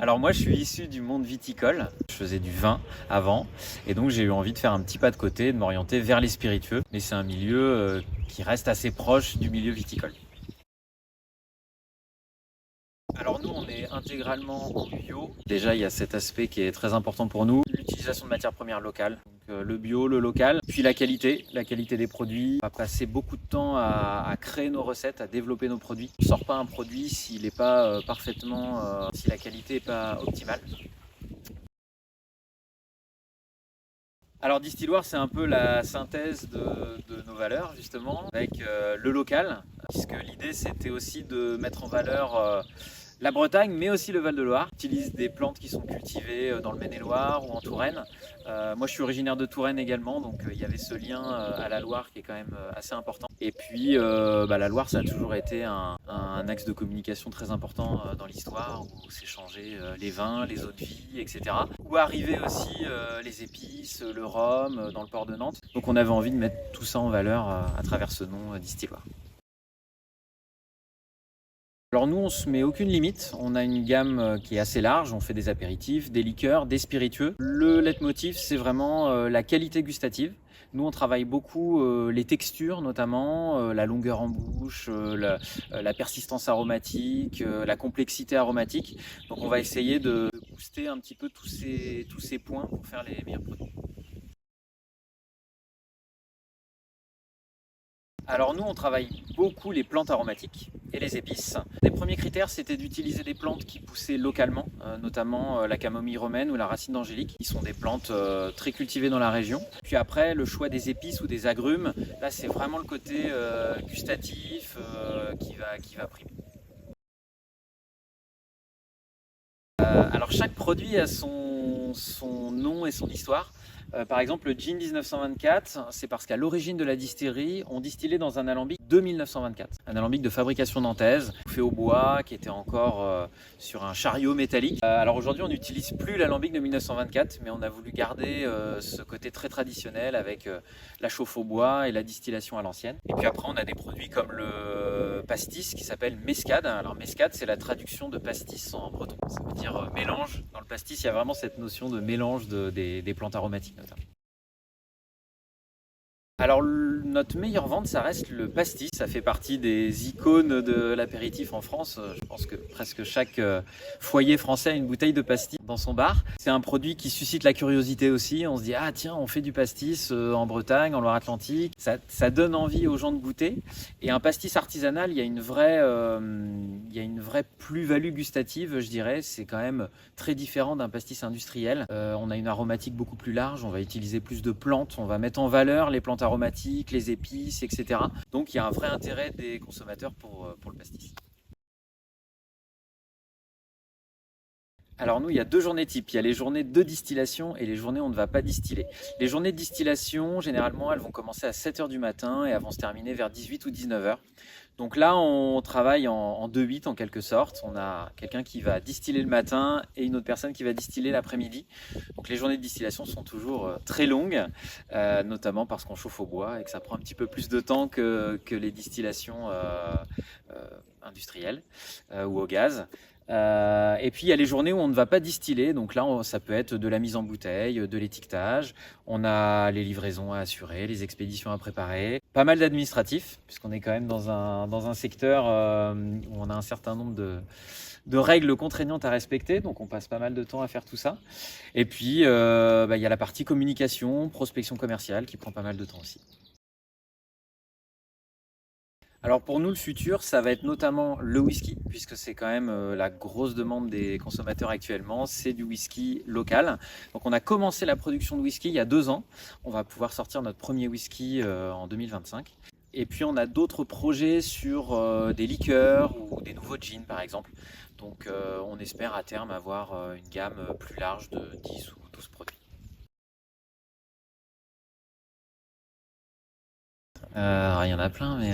Alors moi je suis issu du monde viticole, je faisais du vin avant et donc j'ai eu envie de faire un petit pas de côté, de m'orienter vers les spiritueux, mais c'est un milieu qui reste assez proche du milieu viticole. Alors nous on est intégralement en bio. Déjà il y a cet aspect qui est très important pour nous, l'utilisation de matières premières locales. Donc, le bio, le local, puis la qualité des produits. On va passer beaucoup de temps à créer nos recettes, à développer nos produits. On ne sort pas un produit s'il n'est pas si la qualité n'est pas optimale. Alors Distilloir, c'est un peu la synthèse de nos valeurs justement, avec le local, puisque l'idée c'était aussi de mettre en valeur la Bretagne, mais aussi le Val-de-Loire. On utilise des plantes qui sont cultivées dans le Maine-et-Loire ou en Touraine. Moi je suis originaire de Touraine également, donc il y avait ce lien à la Loire qui est quand même assez important. Et puis la Loire, ça a toujours été un axe de communication très important dans l'histoire, où s'échangeaient les vins, les eaux de vie, etc. Où arrivaient aussi les épices, le rhum dans le port de Nantes. Donc on avait envie de mettre tout ça en valeur à travers ce nom Distilloir. Alors nous, on se met aucune limite. On a une gamme qui est assez large. On fait des apéritifs, des liqueurs, des spiritueux. Le leitmotiv, c'est vraiment la qualité gustative. Nous, on travaille beaucoup les textures, notamment la longueur en bouche, la persistance aromatique, la complexité aromatique. Donc, on va essayer de booster un petit peu tous ces points pour faire les meilleurs produits. Alors nous, on travaille beaucoup les plantes aromatiques et les épices. Les premiers critères, c'était d'utiliser des plantes qui poussaient localement, notamment la camomille romaine ou la racine d'angélique, qui sont des plantes très cultivées dans la région. Puis après, le choix des épices ou des agrumes, là c'est vraiment le côté gustatif qui va primer. Alors chaque produit a son nom et son histoire. Par exemple, le gin 1924, c'est parce qu'à l'origine de la distillerie, on distillait dans un alambic de 1924. Un alambic de fabrication nantaise, fait au bois, qui était encore sur un chariot métallique. Alors aujourd'hui, on n'utilise plus l'alambic de 1924, mais on a voulu garder ce côté très traditionnel avec la chauffe au bois et la distillation à l'ancienne. Et puis après, on a des produits comme le pastis qui s'appelle mescade. Alors mescade, c'est la traduction de pastis en breton. Ça veut dire mélange. Dans le pastis, il y a vraiment cette notion de mélange des plantes aromatiques notamment. Alors notre meilleure vente, ça reste le pastis. Ça fait partie des icônes de l'apéritif en France. Je pense que presque chaque foyer français a une bouteille de pastis dans son bar. C'est un produit qui suscite la curiosité aussi. On se dit ah tiens, on fait du pastis en Loire-Atlantique. Ça donne envie aux gens de goûter. Et un pastis artisanal, il y a il y a une vraie plus-value gustative, je dirais. C'est quand même très différent d'un pastis industriel. On a une aromatique beaucoup plus large. On va utiliser plus de plantes. On va mettre en valeur les plantes aromatiques, les épices, etc. Donc il y a un vrai intérêt des consommateurs pour le pastis. Alors nous, il y a deux journées types. Il y a les journées de distillation et les journées où on ne va pas distiller. Les journées de distillation, généralement, elles vont commencer à 7 heures du matin et elles vont se terminer vers 18 ou 19 heures. Donc là, on travaille en 2-8 en quelque sorte. On a quelqu'un qui va distiller le matin et une autre personne qui va distiller l'après-midi. Donc les journées de distillation sont toujours très longues, notamment parce qu'on chauffe au bois et que ça prend un petit peu plus de temps que les distillations industrielles ou au gaz. Et puis il y a les journées où on ne va pas distiller, donc là ça peut être de la mise en bouteille, de l'étiquetage, on a les livraisons à assurer, les expéditions à préparer, pas mal d'administratifs, puisqu'on est quand même dans un secteur où on a un certain nombre de règles contraignantes à respecter, donc on passe pas mal de temps à faire tout ça. Et puis il y a la partie communication, prospection commerciale qui prend pas mal de temps aussi. Alors pour nous, le futur, ça va être notamment le whisky, puisque c'est quand même la grosse demande des consommateurs actuellement, c'est du whisky local. Donc on a commencé la production de whisky il y a 2 ans. On va pouvoir sortir notre premier whisky en 2025. Et puis on a d'autres projets sur des liqueurs ou des nouveaux gins par exemple. Donc on espère à terme avoir une gamme plus large de 10 ou 12 produits. Il y en a plein, mais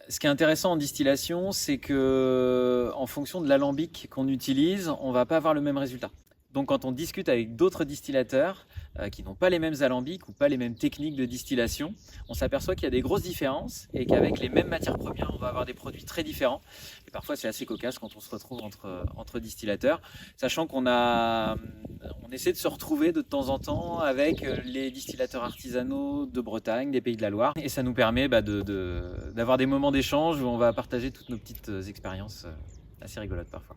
ce qui est intéressant en distillation, c'est que en fonction de l'alambic qu'on utilise, on va pas avoir le même résultat. Donc quand on discute avec d'autres distillateurs qui n'ont pas les mêmes alambics ou pas les mêmes techniques de distillation, on s'aperçoit qu'il y a des grosses différences et qu'avec les mêmes matières premières, on va avoir des produits très différents. Et parfois c'est assez cocasse quand on se retrouve entre distillateurs, sachant qu'on essaie de se retrouver de temps en temps avec les distillateurs artisanaux de Bretagne, des Pays de la Loire, et ça nous permet d'avoir des moments d'échange où on va partager toutes nos petites expériences assez rigolotes parfois.